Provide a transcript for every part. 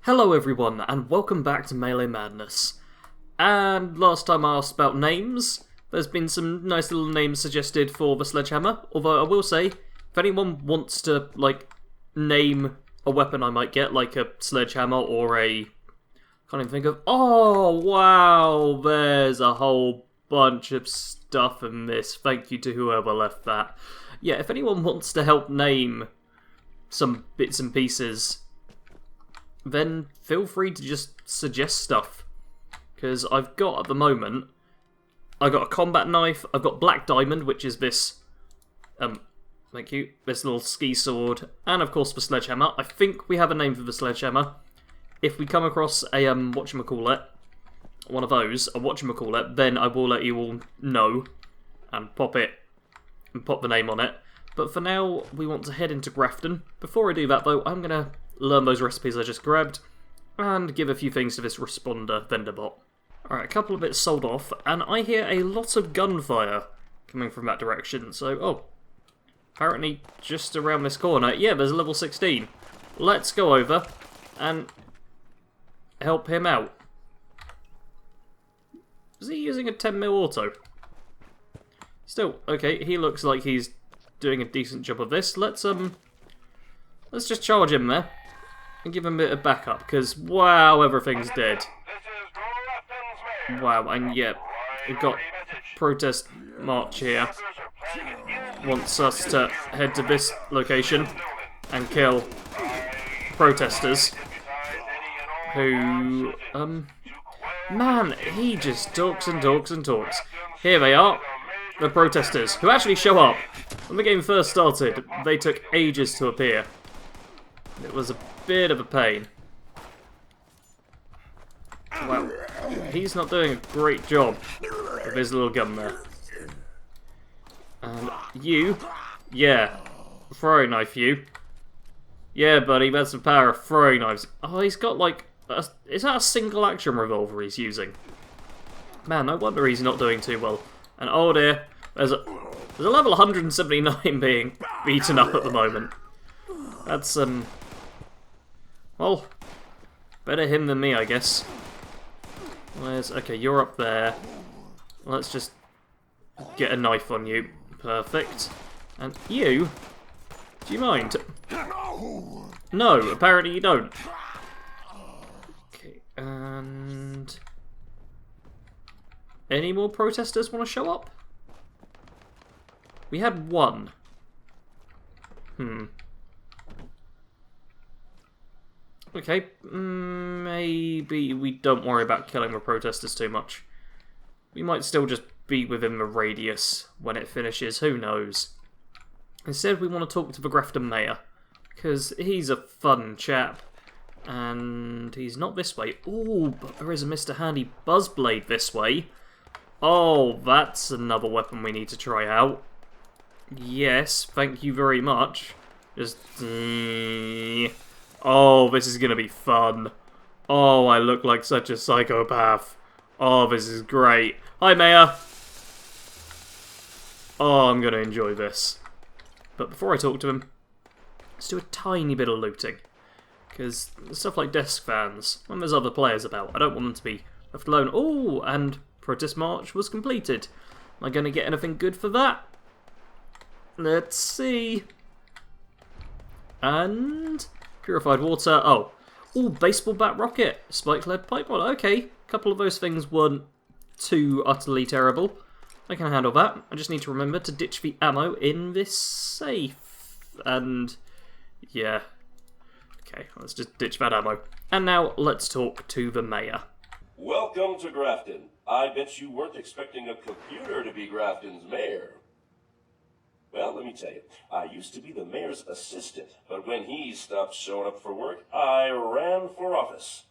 Hello everyone, and welcome back to Melee Madness. And last time I asked about names, there's been some nice little names suggested for the sledgehammer, although I will say, if anyone wants to, name a weapon I might get, like a sledgehammer or a... can't even think of... oh, wow, there's a whole bunch of stuff in this. Thank you to whoever left that. Yeah, if anyone wants to help name some bits and pieces, then feel free to just suggest stuff. Because I've got, at the moment, I've got a combat knife, I've got Black Diamond, which is this, thank you, this little ski sword, and of course the sledgehammer. I think we have a name for the sledgehammer. If we come across a, whatchamacallit, one of those, a whatchamacallit, then I will let you all know, and pop the name on it. But for now, we want to head into Grafton. Before I do that though, I'm going to learn those recipes I just grabbed, and give a few things to this responder vendor bot. Alright, a couple of bits sold off, and I hear a lot of gunfire coming from that direction, so, oh, apparently just around this corner, yeah, there's a level 16. Let's go over and help him out. Is he using a 10mm auto? Still, okay, he looks like he's doing a decent job of this. Let's just charge him there and give him a bit of backup, because, wow, everything's dead. Wow, and yeah, we've got protest march here. Wants us to head to this location and kill protesters who, man, he just talks and talks and talks. Here they are, the protesters, who actually show up. When the game first started, they took ages to appear. It was a bit of a pain. Wow, he's not doing a great job with his little gun there. And you, yeah, throwing knife you. Yeah, buddy, that's the power of throwing knives. Oh, he's got is that a single action revolver he's using? Man, no wonder he's not doing too well. And oh dear, there's a level 179 being beaten up at the moment. That's, well, better him than me, I guess. Okay, you're up there. Let's just get a knife on you. Perfect. And you? Do you mind? No, apparently you don't. Okay, and... any more protesters want to show up? We had one. Okay, maybe we don't worry about killing the protesters too much. We might still just be within the radius when it finishes, who knows. Instead, we want to talk to the Grafton Mayor, because he's a fun chap, and he's not this way. Ooh, but there is a Mr. Handy Buzzblade this way. Oh, that's another weapon we need to try out. Yes, thank you very much. Just... oh, this is going to be fun. Oh, I look like such a psychopath. Oh, this is great. Hi, Mayor. Oh, I'm going to enjoy this. But before I talk to him, let's do a tiny bit of looting. Because stuff like desk fans, when there's other players about, I don't want them to be left alone. Oh, and protest march was completed. Am I going to get anything good for that? Let's see. And... purified water. Oh. Ooh, baseball bat rocket. Spike lead pipe mod. Okay. A couple of those things weren't too utterly terrible. I can handle that. I just need to remember to ditch the ammo in this safe. And... yeah. Okay, let's just ditch that ammo. And now, let's talk to the mayor. Welcome to Grafton. I bet you weren't expecting a computer to be Grafton's mayor. Well, let me tell you, I used to be the mayor's assistant, but when he stopped showing up for work, I ran for office.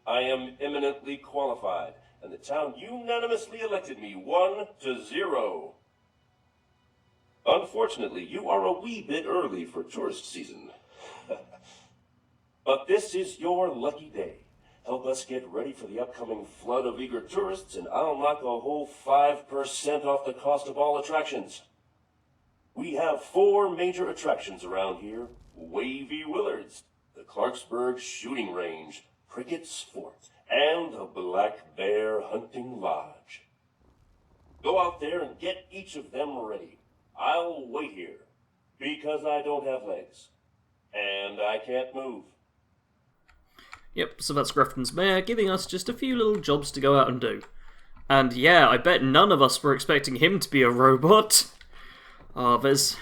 I am eminently qualified, and the town unanimously elected me 1-0. Unfortunately, you are a wee bit early for tourist season. But this is your lucky day. Help us get ready for the upcoming flood of eager tourists, and I'll knock a whole 5% off the cost of all attractions. We have 4 major attractions around here. Wavy Willards, the Clarksburg Shooting Range, Prickett's Fort, and the Black Bear Hunting Lodge. Go out there and get each of them ready. I'll wait here, because I don't have legs, and I can't move. Yep, so that's Grafton's mayor giving us just a few little jobs to go out and do. And yeah, I bet none of us were expecting him to be a robot. There's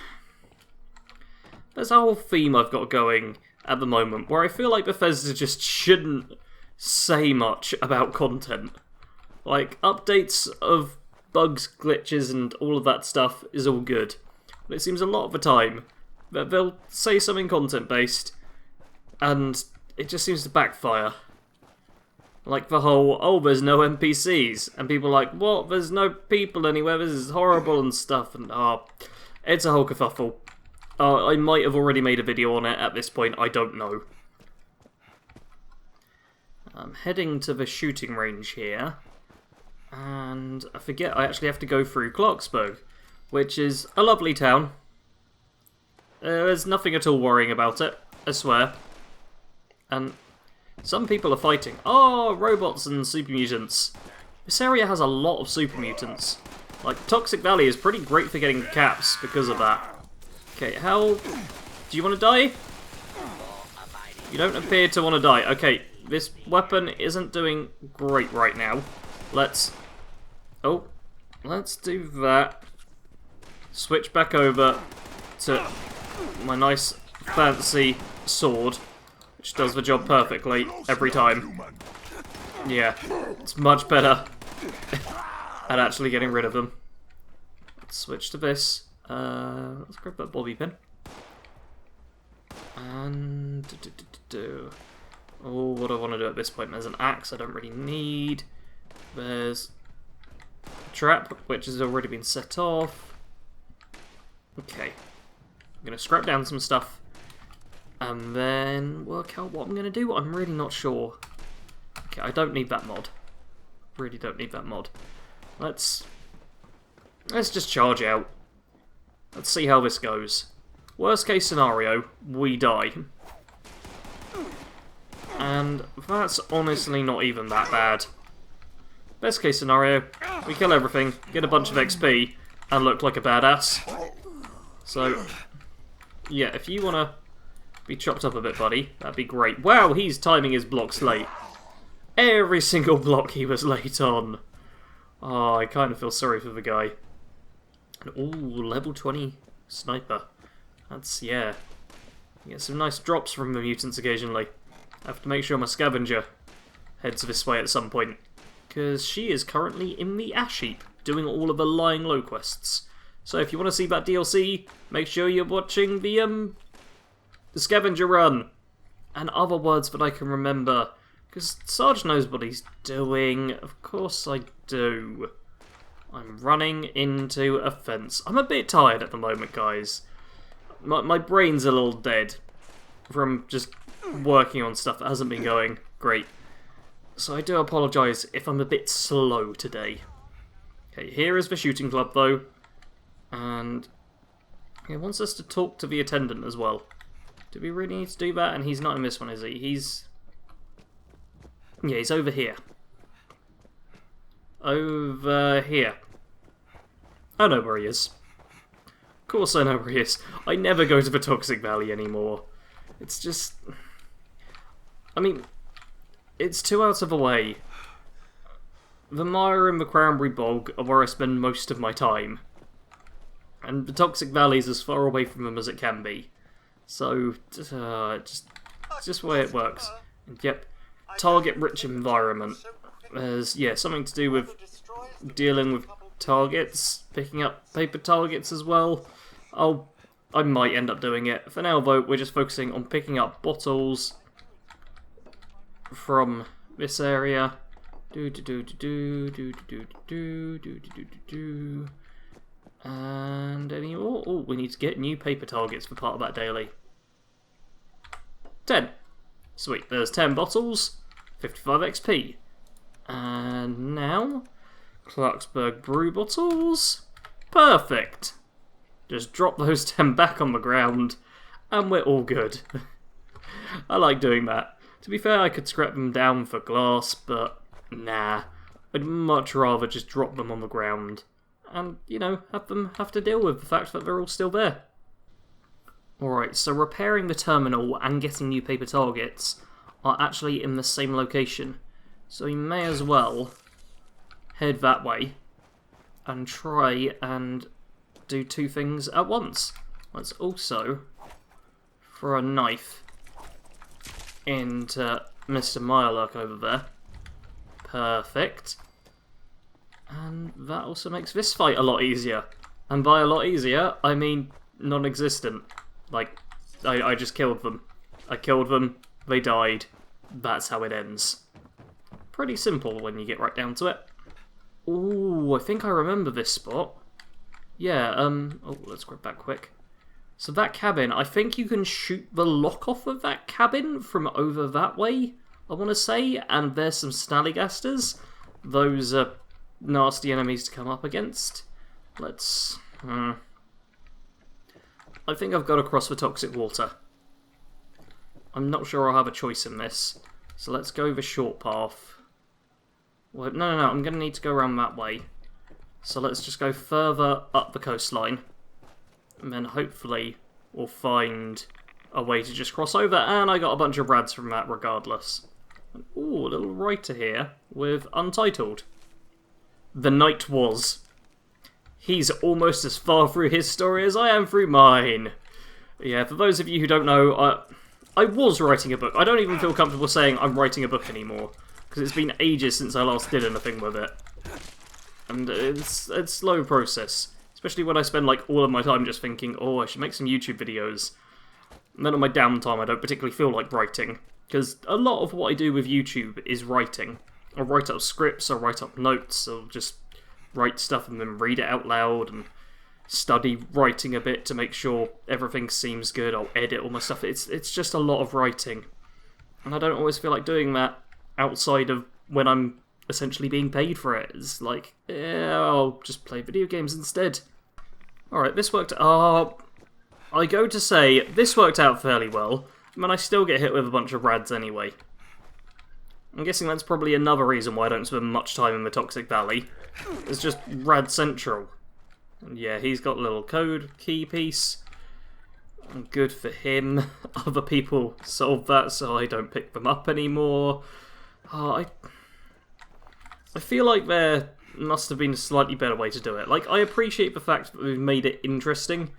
a whole theme I've got going at the moment where I feel like Bethesda just shouldn't say much about content. Like, updates of bugs, glitches, and all of that stuff is all good. But it seems a lot of the time that they'll say something content-based, and it just seems to backfire. Like the whole, oh, there's no NPCs, and people are like, what, there's no people anywhere, this is horrible and stuff, and it's a whole kerfuffle. I might have already made a video on it at this point, I don't know. I'm heading to the shooting range here, and I forget I actually have to go through Clarksburg, which is a lovely town. There's nothing at all worrying about it, I swear. And some people are fighting. Oh, robots and super mutants. This area has a lot of super mutants. Like, Toxic Valley is pretty great for getting caps because of that. Okay, how... Do you want to die? You don't appear to want to die. Okay, this weapon isn't doing great right now. Let's do that. Switch back over to my nice fancy sword, which does the job perfectly every time. Yeah, it's much better at actually getting rid of them. Let's switch to this. Let's grab that bobby pin. And... Oh, what do I want to do at this point? There's an axe I don't really need. There's a trap, which has already been set off. Okay. I'm going to scrap down some stuff. And then work out what I'm going to do. I'm really not sure. Okay, I don't need that mod. Really don't need that mod. Let's just charge out. Let's see how this goes. Worst case scenario, we die. And that's honestly not even that bad. Best case scenario, we kill everything, get a bunch of XP, and look like a badass. So, yeah, if you want to be chopped up a bit, buddy, that'd be great. Wow, he's timing his blocks late. Every single block he was late on. Oh, I kind of feel sorry for the guy. Ooh, level 20 sniper. That's, yeah. You get some nice drops from the mutants occasionally. I have to make sure my scavenger heads this way at some point, because she is currently in the ash heap, doing all of the lying low quests. So if you want to see that DLC, make sure you're watching the scavenger run, and other words that I can remember, because Sarge knows what he's doing. Of course I do. I'm running into a fence. I'm a bit tired at the moment, guys. My brain's a little dead from just working on stuff that hasn't been going great. So I do apologise if I'm a bit slow today. Okay, here is the shooting club though. And he wants us to talk to the attendant as well. Do we really need to do that? And he's not in this one, is he? Yeah, he's over here. Over here. I know where he is. Of course I know where he is. I never go to the Toxic Valley anymore. It's just... I mean, it's too out of the way. The mire and the cranberry bog are where I spend most of my time. And the Toxic Valley is as far away from them as it can be. So, just the way it works. And yep, target-rich environment. There's, yeah, something to do with dealing with targets, picking up paper targets as well. I might end up doing it. For now, though, we're just focusing on picking up bottles from this area. And any more? Oh, we need to get new paper targets for part of that daily. 10. Sweet, there's 10 bottles, 55 XP. And now, Clarksburg brew bottles. Perfect. Just drop those 10 back on the ground, and we're all good. I like doing that. To be fair, I could scrap them down for glass, but nah. I'd much rather just drop them on the ground and, you know, have them have to deal with the fact that they're all still there. Alright, so repairing the terminal and getting new paper targets are actually in the same location. So we may as well head that way and try and do two things at once. Let's also throw a knife into Mr. Meyerluck over there. Perfect. And that also makes this fight a lot easier. And by a lot easier, I mean non-existent. Like, I just killed them. I killed them, they died. That's how it ends. Pretty simple when you get right down to it. Ooh, I think I remember this spot. Yeah, oh, let's grab that quick. So that cabin, I think you can shoot the lock off of that cabin from over that way, I want to say, and there's some Snallygasters. Those are nasty enemies to come up against. Let's... I think I've got to cross the toxic water. I'm not sure I'll have a choice in this. So let's go the short path. Well, no, I'm going to need to go around that way. So let's just go further up the coastline. And then hopefully we'll find a way to just cross over. And I got a bunch of rads from that regardless. Ooh, a little writer here with Untitled. The night was. He's almost as far through his story as I am through mine. Yeah, for those of you who don't know, I was writing a book. I don't even feel comfortable saying I'm writing a book anymore, because it's been ages since I last did anything with it. And it's a slow process, especially when I spend like all of my time just thinking, oh, I should make some YouTube videos. And then on my downtime, I don't particularly feel like writing, because a lot of what I do with YouTube is writing. I'll write up scripts, I'll write up notes, I'll just write stuff and then read it out loud and study writing a bit to make sure everything seems good. I'll edit all my stuff. It's just a lot of writing. And I don't always feel like doing that outside of when I'm essentially being paid for it. It's like, yeah, I'll just play video games instead. Alright, this worked out. I go to say, this worked out fairly well. I mean, I still get hit with a bunch of rads anyway. I'm guessing that's probably another reason why I don't spend much time in the Toxic Valley. It's just Rad Central. And yeah, he's got a little code key piece. Good for him. Other people solved that, so I don't pick them up anymore. I feel like there must have been a slightly better way to do it. Like, I appreciate the fact that we've made it interesting.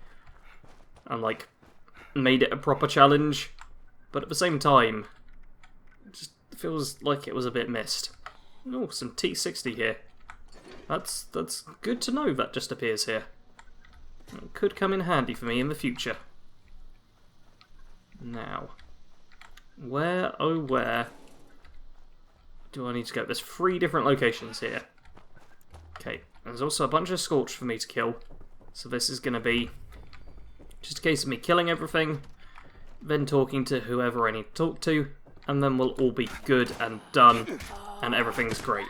And, like, made it a proper challenge. But at the same time, feels like it was a bit missed. Oh, some T60 here. That's good to know that just appears here. It could come in handy for me in the future. Now, where, oh where, do I need to go? There's 3 different locations here. Okay, there's also a bunch of Scorch for me to kill. So this is going to be just a case of me killing everything, then talking to whoever I need to talk to, and then we'll all be good and done, and everything's great.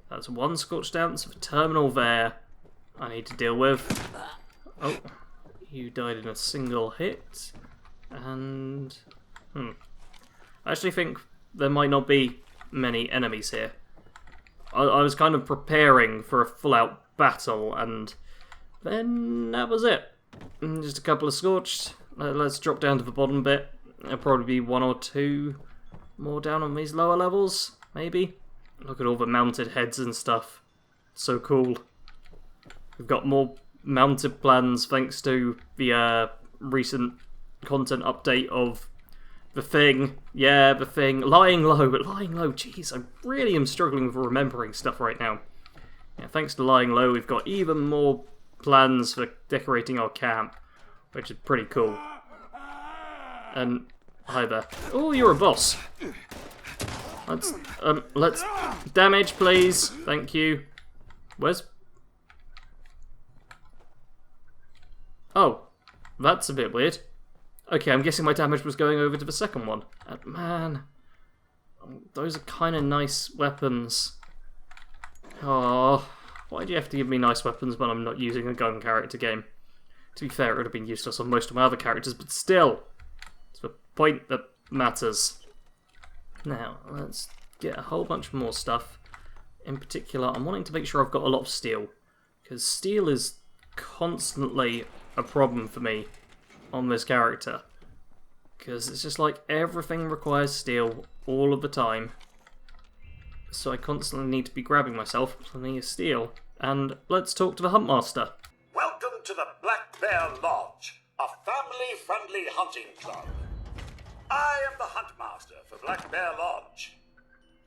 That's 1 Scorch down, so the terminal there I need to deal with. Oh, you died in a single hit, and... I actually think there might not be many enemies here. I was kind of preparing for a full-out battle, and then that was it. Just a couple of Scorched. Let's drop down to the bottom bit. There'll probably be 1 or 2 more down on these lower levels, maybe. Look at all the mounted heads and stuff. So cool. We've got more mounted plans thanks to the recent content update of The Thing. Yeah, The Thing. Lying Low. Jeez, I really am struggling with remembering stuff right now. Yeah, thanks to Lying Low, we've got even more plans for decorating our camp, which is pretty cool. And hi there. Oh, you're a boss. Let's damage, please. Thank you. Where's... Oh, that's a bit weird. Okay, I'm guessing my damage was going over to the second one. Man, those are kind of nice weapons. Oh, why do you have to give me nice weapons when I'm not using a gun character game? To be fair, it would have been useless on most of my other characters, but still, it's the point that matters. Now, let's get a whole bunch more stuff. In particular, I'm wanting to make sure I've got a lot of steel, because steel is constantly a problem for me on this character. Because it's just like everything requires steel all of the time. So I constantly need to be grabbing myself plenty of steel. And let's talk to the Huntmaster. Welcome to the Black Bear Lodge, a family-friendly hunting club. I am the Huntmaster for Black Bear Lodge.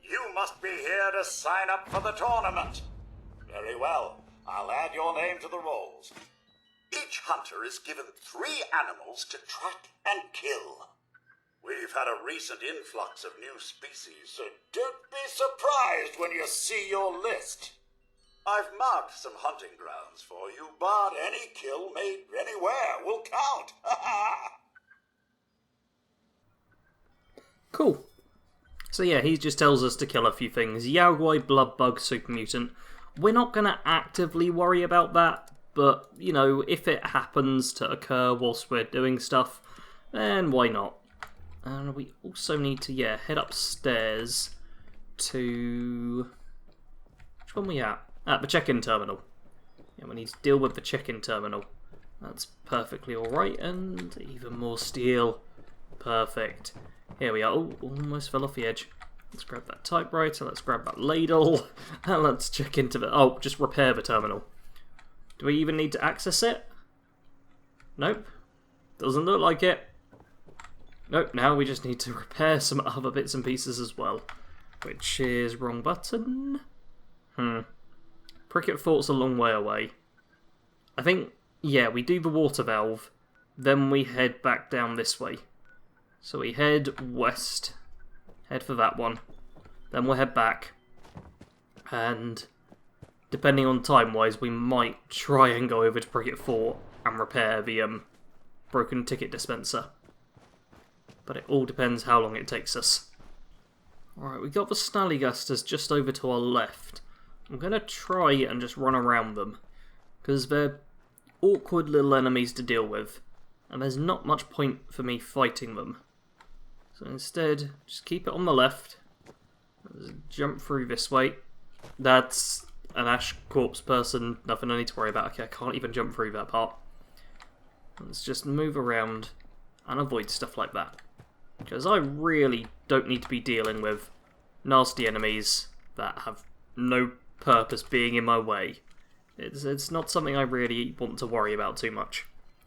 You must be here to sign up for the tournament. Very well. I'll add your name to the rolls. Each hunter is given 3 animals to track and kill. We've had a recent influx of new species, so don't be surprised when you see your list. I've marked some hunting grounds for you, but any kill made anywhere will count. Cool. So yeah, he just tells us to kill a few things. Yaogwai, Bloodbug, Super Mutant. We're not going to actively worry about that, but, you know, if it happens to occur whilst we're doing stuff, then why not? And we also need to, yeah, head upstairs to... Which one are we at? At the check-in terminal. Yeah, we need to deal with the check-in terminal. That's perfectly alright, and even more steel. Perfect. Here we are. Oh, almost fell off the edge. Let's grab that typewriter, let's grab that ladle, and let's check into the... Oh, just repair the terminal. Do we even need to access it? Nope. Doesn't look like it. Nope, now we just need to repair some other bits and pieces as well. Which is wrong button. Pricket Fort's a long way away. I think, yeah, we do the water valve, then we head back down this way. So we head west, head for that one, then we'll head back, and depending on time-wise, we might try and go over to Pricket Fort and repair the broken ticket dispenser. But it all depends how long it takes us. Alright, we got the Snallygasters just over to our left. I'm going to try and just run around them, because they're awkward little enemies to deal with, and there's not much point for me fighting them. So instead, just keep it on the left, let's jump through this way. That's an Ash Corpse person, nothing I need to worry about. Okay, I can't even jump through that part. Let's just move around and avoid stuff like that. Because I really don't need to be dealing with nasty enemies that have no purpose being in my way. It's not something I really want to worry about too much.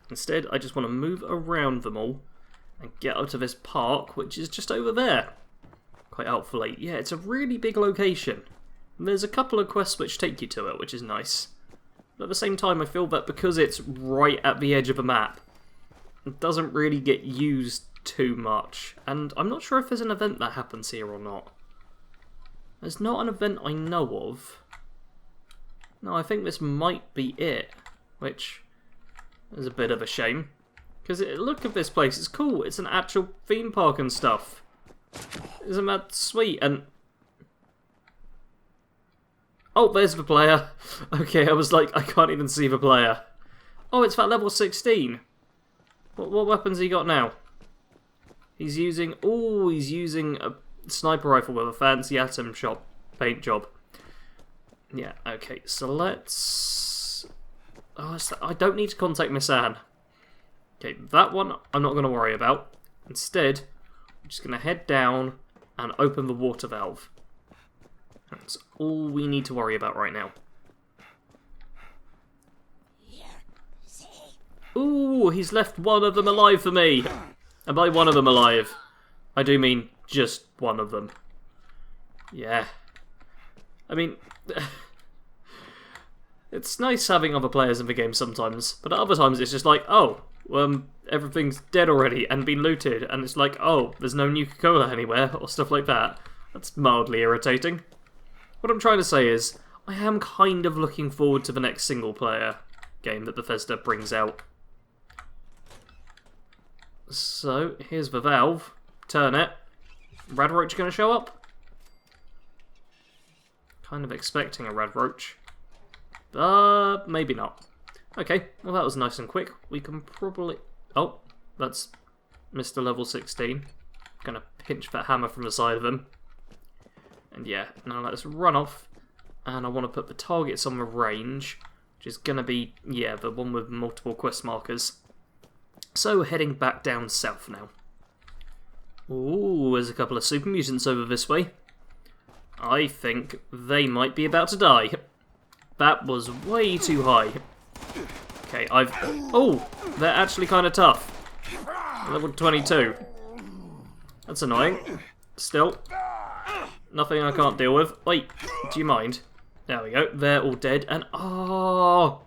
Instead, I just want to move around them all and get up to this park, which is just over there. Quite helpfully. Yeah, it's a really big location. And there's a couple of quests which take you to it, which is nice. But at the same time, I feel that because it's right at the edge of a map, it doesn't really get used too much. And I'm not sure if there's an event that happens here or not. There's not an event I know of. No, I think this might be it, which is a bit of a shame. Because look at this place, it's cool, it's an actual theme park and stuff. Isn't that sweet? And oh, there's the player. Okay, I was like, I can't even see the player. Oh, it's that level 16. What weapons he got now? He's using... Oh, he's using a sniper rifle with a fancy atom shop paint job. Yeah, okay, so let's... Oh, I don't need to contact Miss Anne. Okay, that one I'm not going to worry about. Instead, I'm just going to head down and open the water valve. That's all we need to worry about right now. Ooh, he's left one of them alive for me. And by one of them alive, I do mean just one of them. Yeah. I mean, it's nice having other players in the game sometimes, but at other times it's just like, oh, everything's dead already and been looted, and it's like, oh, there's no Nuka-Cola anywhere, or stuff like that. That's mildly irritating. What I'm trying to say is, I am kind of looking forward to the next single-player game that Bethesda brings out. So, here's the valve. Turn it. Radroach going to show up? Kind of expecting a Radroach. But maybe not. Okay, well that was nice and quick. We can probably... Oh, that's Mr. Level 16. Gonna pinch that hammer from the side of him. And yeah, now let's run off. And I want to put the targets on the range, which is gonna be, yeah, the one with multiple quest markers. So heading back down south now. Ooh, there's a couple of super mutants over this way. I think they might be about to die. That was way too high. Okay, oh, they're actually kind of tough. Level 22. That's annoying. Still, nothing I can't deal with. Wait, do you mind? There we go. They're all dead. And oh,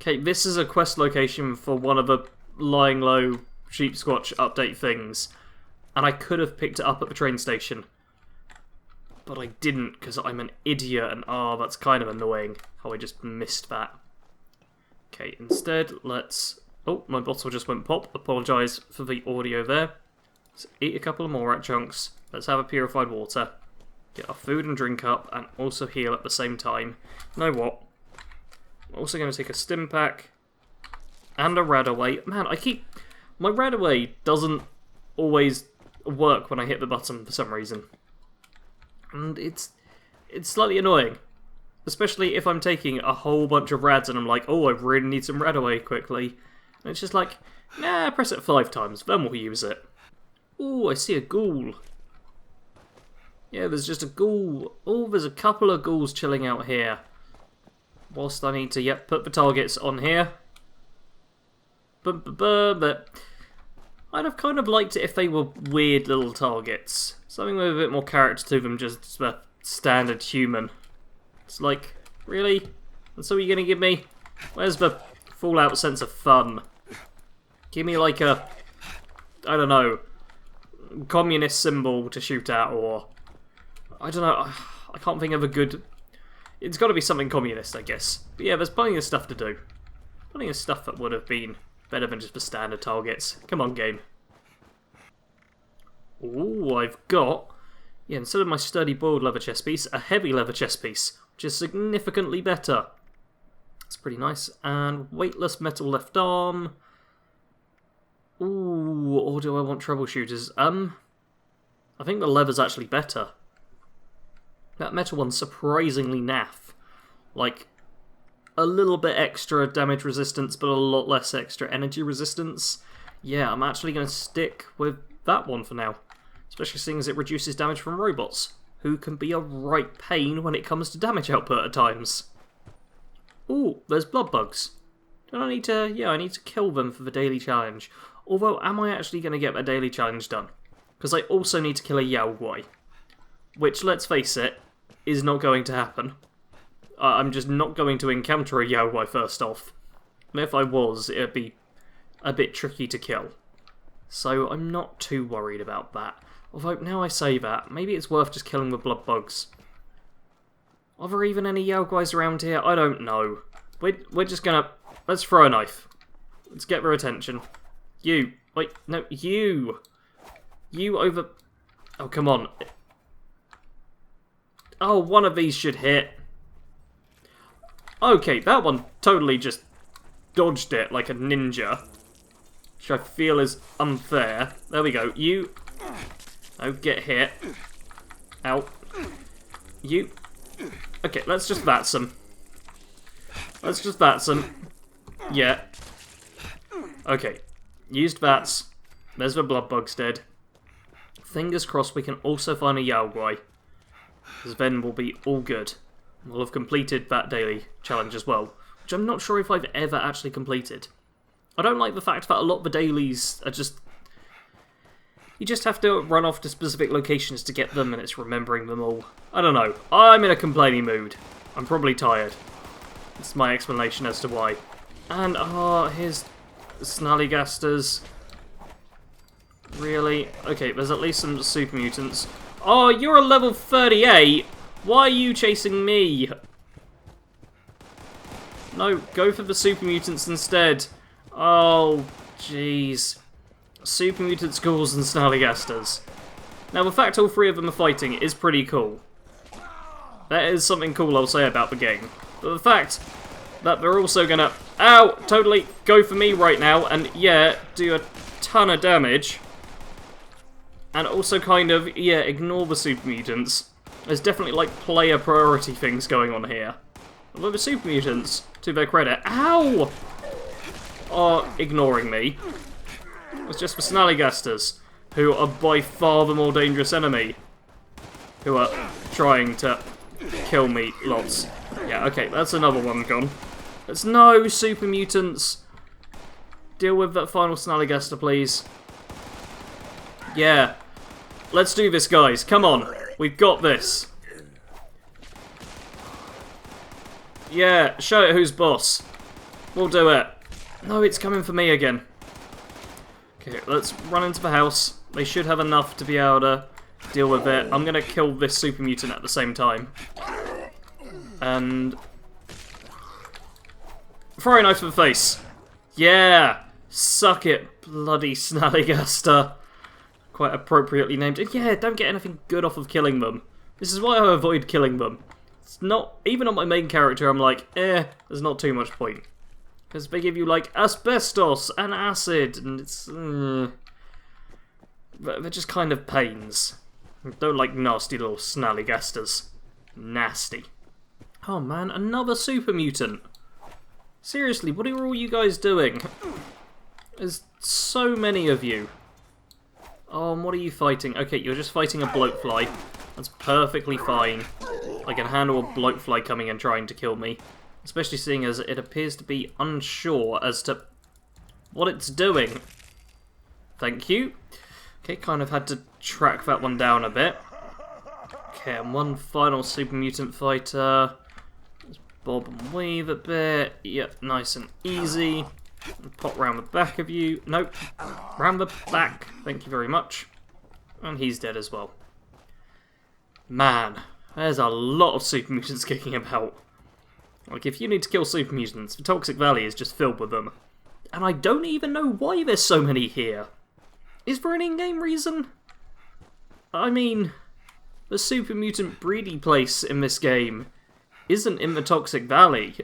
okay, this is a quest location for one of the Lying Low Sheep Squatch update things, and I could have picked it up at the train station, but I didn't because I'm an idiot. And oh, that's kind of annoying how I just missed that. Okay, instead, let's... Oh, my bottle just went pop. Apologise for the audio there. Let's eat a couple of more rat chunks. Let's have a purified water. Get our food and drink up, and also heal at the same time. You know what? I'm also going to take a stim pack and a Radaway. Man, my Radaway doesn't always work when I hit the button for some reason. And it's slightly annoying. Especially if I'm taking a whole bunch of rads and I'm like, oh, I really need some Radaway quickly. And it's just like, nah, press it 5 times, then we'll use it. Ooh, I see a ghoul. Yeah, there's just a ghoul. Oh, there's a couple of ghouls chilling out here. Whilst I need to, yep, put the targets on here. But I'd have kind of liked it if they were weird little targets. Something with a bit more character to them, just a standard human. It's like, really? That's all you're gonna give me? Where's the Fallout sense of fun? Give me like a, I don't know, communist symbol to shoot at, or I don't know, I can't think of a good... It's got to be something communist, I guess. But yeah, there's plenty of stuff to do. Plenty of stuff that would have been better than just the standard targets. Come on, game. Ooh, I've got... Yeah, instead of my sturdy boiled leather chest piece, a heavy leather chest piece, which is significantly better. That's pretty nice. And weightless metal left arm. Ooh, or do I want troubleshooters? I think the leather's actually better. That metal one's surprisingly naff. Like, a little bit extra damage resistance, but a lot less extra energy resistance. Yeah, I'm actually going to stick with that one for now. Especially seeing as it reduces damage from robots, who can be a right pain when it comes to damage output at times. Ooh, there's blood bugs. Don't I need to... Yeah, I need to kill them for the daily challenge. Although, am I actually going to get the daily challenge done? Because I also need to kill a Yao Guai. Which, let's face it, is not going to happen. I'm just not going to encounter a Yao Guai first off. And if I was, it'd be a bit tricky to kill. So I'm not too worried about that. Although, now I say that, maybe it's worth just killing the blood bugs. Are there even any Yao Guais around here? I don't know. We're just gonna... Let's throw a knife. Let's get their attention. You. Wait, no, you. You over... Oh, come on. Oh, one of these should hit. Okay, that one totally just dodged it like a ninja. Which I feel is unfair. There we go. You... Oh, get hit. Ow. You... Okay, let's just VATS them. Let's just VATS them. Yeah. Okay. Used VATS. There's the blood bugs dead. Fingers crossed we can also find a Yao Guai. Because then we'll be all good. We'll have completed that daily challenge as well. Which I'm not sure if I've ever actually completed. I don't like the fact that a lot of the dailies are just... You just have to run off to specific locations to get them, and it's remembering them all. I don't know. I'm in a complaining mood. I'm probably tired. That's my explanation as to why. And, here's Snallygasters. Really? Okay, there's at least some super mutants. Oh, you're a level 38? Why are you chasing me? No, go for the super mutants instead. Oh, jeez. Super mutant schools and Snallygasters. Now, the fact all 3 of them are fighting is pretty cool. That is something cool I'll say about the game. But the fact that they're also gonna, ow, totally go for me right now and, yeah, do a ton of damage. And also kind of, yeah, ignore the super mutants. There's definitely, like, player priority things going on here. Although the super mutants, to their credit, ow! Are ignoring me. It's just the Snallygasters, who are by far the more dangerous enemy, who are trying to kill me lots. Yeah, okay, that's another one gone. There's no super mutants. Deal with that final Snallygaster, please. Yeah. Let's do this, guys. Come on. We've got this. Yeah, show it who's boss. We'll do it. No, it's coming for me again. Okay, let's run into the house. They should have enough to be able to deal with it. I'm going to kill this super mutant at the same time. And... throw a knife to the face. Yeah! Suck it, bloody Snallygaster. Quite appropriately named. And yeah, don't get anything good off of killing them. This is why I avoid killing them. It's not... even on my main character, I'm like, there's not too much point. Because they give you, like, asbestos and acid, and it's... they're just kind of pains. I don't like nasty little Snallygasters. Nasty. Oh man, another super mutant. Seriously, what are all you guys doing? There's so many of you. Oh, and what are you fighting? Okay, you're just fighting a bloatfly. That's perfectly fine. I can handle a bloatfly coming and trying to kill me. Especially seeing as it appears to be unsure as to what it's doing. Thank you. Okay, kind of had to track that one down a bit. Okay, and one final super mutant fighter. Let's bob and weave a bit. Yep, nice and easy. And pop round the back of you. Nope. Round the back. Thank you very much. And he's dead as well. Man, there's a lot of super mutants kicking about. Like, if you need to kill super mutants, the Toxic Valley is just filled with them. And I don't even know why there's so many here. Is there an in-game reason? I mean, the super mutant breeding place in this game isn't in the Toxic Valley.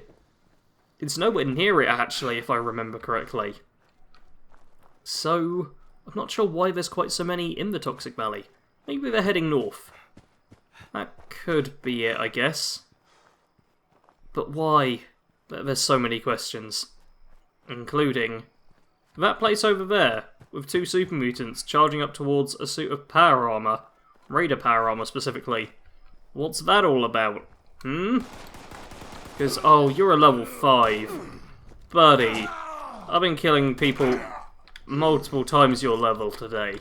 It's nowhere near it, actually, if I remember correctly. So, I'm not sure why there's quite so many in the Toxic Valley. Maybe they're heading north. That could be it, I guess. But why? There's so many questions. Including that place over there, with two super mutants charging up towards a suit of power armor. Raider power armor, specifically. What's that all about? Because, oh, you're a level 5. Buddy, I've been killing people multiple times your level today.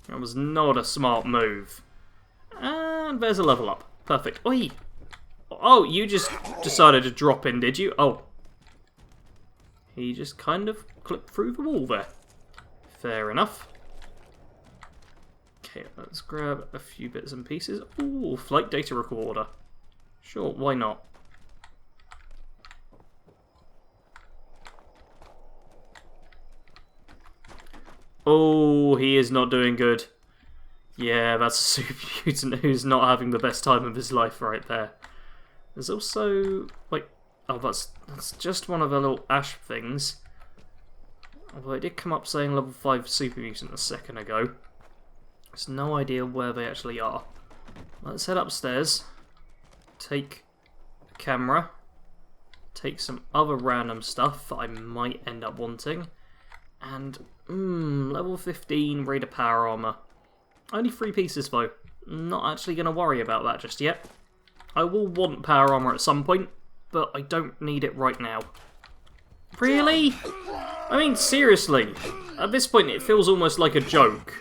That was not a smart move. And there's a level up. Perfect. Oi! Oh, you just decided to drop in, did you? Oh. He just kind of clipped through the wall there. Fair enough. Okay, let's grab a few bits and pieces. Ooh, flight data recorder. Sure, why not? Oh, he is not doing good. Yeah, that's a super mutant who's not having the best time of his life right there. There's also, like, oh, that's just one of the little ash things. Although it did come up saying level 5 super mutant a second ago. There's no idea where they actually are. Let's head upstairs. Take a camera. Take some other random stuff that I might end up wanting. And, level 15 Raider power armor. Only 3 pieces though. Not actually going to worry about that just yet. I will want power armor at some point, but I don't need it right now. Really? I mean, seriously. At this point, it feels almost like a joke.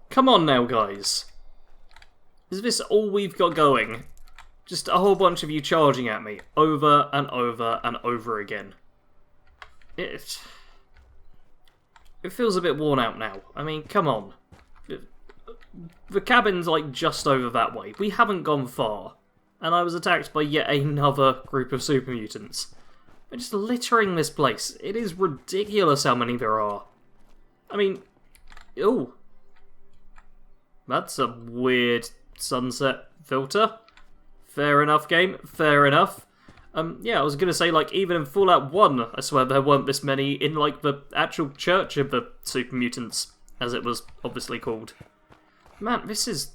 Come on now, guys. Is this all we've got going? Just a whole bunch of you charging at me, over and over and over again. It feels a bit worn out now. I mean, come on. The cabin's like just over that way. We haven't gone far. And I was attacked by yet another group of super mutants. They're just littering this place. It is ridiculous how many there are. I mean, ooh. That's a weird sunset filter. Fair enough, game. Fair enough. Yeah, I was gonna say, like, even in Fallout 1, I swear there weren't this many in, like, the actual Church of the Super Mutants, as it was obviously called. Man, this is...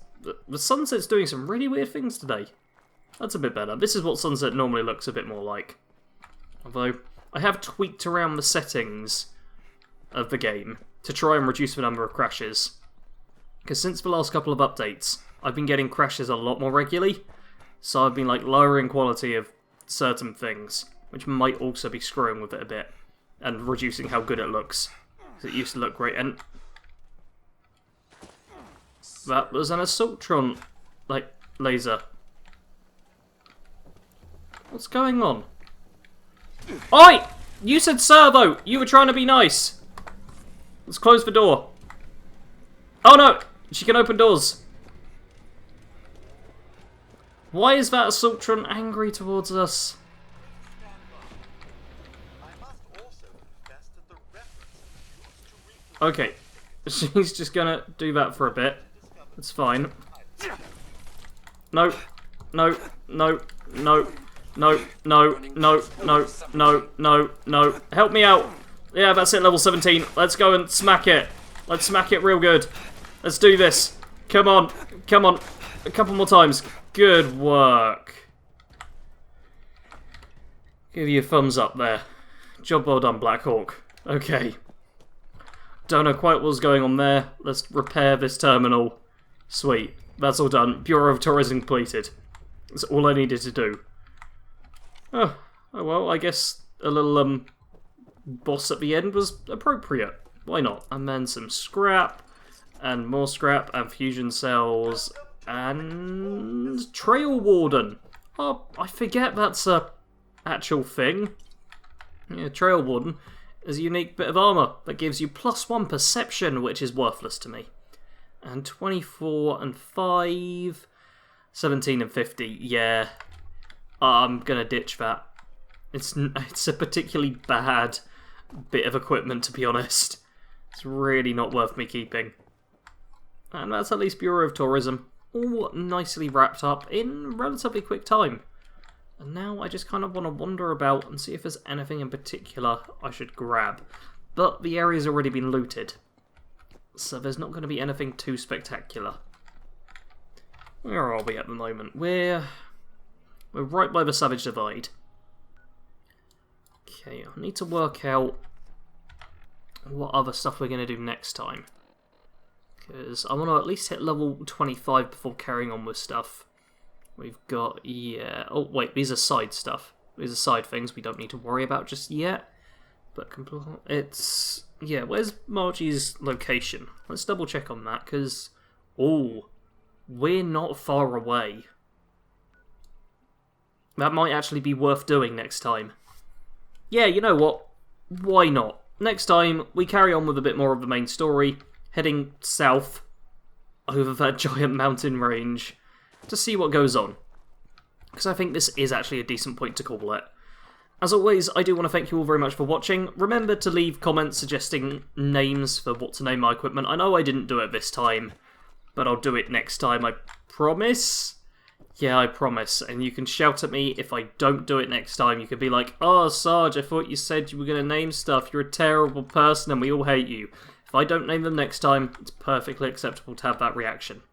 The sunset's doing some really weird things today. That's a bit better. This is what sunset normally looks a bit more like. Although, I have tweaked around the settings of the game to try and reduce the number of crashes. Because since the last couple of updates, I've been getting crashes a lot more regularly. So I've been like lowering quality of certain things, which might also be screwing with it a bit. And reducing how good it looks. Because it used to look great. And that was an Assaultron, like, laser. What's going on? Oi! You said servo! You were trying to be nice! Let's close the door. Oh no! She can open doors. Why is that Assaultron angry towards us? Okay. She's just gonna do that for a bit. It's fine. No. No. No. No. No, no, no, no, no, no, no. Help me out. Yeah, that's it, level 17. Let's go and smack it. Let's smack it real good. Let's do this. Come on. Come on. A couple more times. Good work. Give you a thumbs up there. Job well done, Black Hawk. Okay. Don't know quite what's going on there. Let's repair this terminal. Sweet. That's all done. Bureau of Tourism completed. That's all I needed to do. Oh well, I guess a little, boss at the end was appropriate. Why not? And then some scrap, and more scrap, and fusion cells, and Trail Warden. Oh, I forget that's a actual thing. Yeah, Trail Warden is a unique bit of armour that gives you +1 perception, which is worthless to me. And 24 and 5, 17 and 50, yeah. I'm gonna ditch that. It's a particularly bad bit of equipment, to be honest. It's really not worth me keeping. And that's at least Bureau of Tourism. All nicely wrapped up in relatively quick time. And now I just kind of want to wander about and see if there's anything in particular I should grab. But the area's already been looted, so there's not going to be anything too spectacular. Where are we at the moment? We're right by the Savage Divide. Okay, I need to work out what other stuff we're going to do next time. Because I want to at least hit level 25 before carrying on with stuff. We've got, yeah... Oh, wait, these are side stuff. These are side things we don't need to worry about just yet. But it's... Yeah, where's Margie's location? Let's double check on that, because... Oh, we're not far away. That might actually be worth doing next time. Yeah, you know what? Why not? Next time, we carry on with a bit more of the main story, heading south over that giant mountain range to see what goes on. Because I think this is actually a decent point to call it. As always, I do want to thank you all very much for watching. Remember to leave comments suggesting names for what to name my equipment. I know I didn't do it this time, but I'll do it next time, I promise. Yeah, I promise. And you can shout at me if I don't do it next time. You could be like, "Oh, Sarge, I thought you said you were going to name stuff. You're a terrible person and we all hate you." If I don't name them next time, it's perfectly acceptable to have that reaction.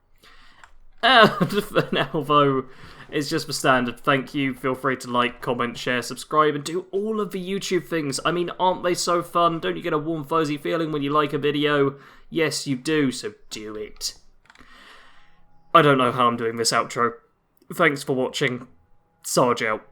And for now, though, it's just the standard. Thank you. Feel free to like, comment, share, subscribe, and do all of the YouTube things. I mean, aren't they so fun? Don't you get a warm, fuzzy feeling when you like a video? Yes, you do, so do it. I don't know how I'm doing this outro. Thanks for watching. Sarge out.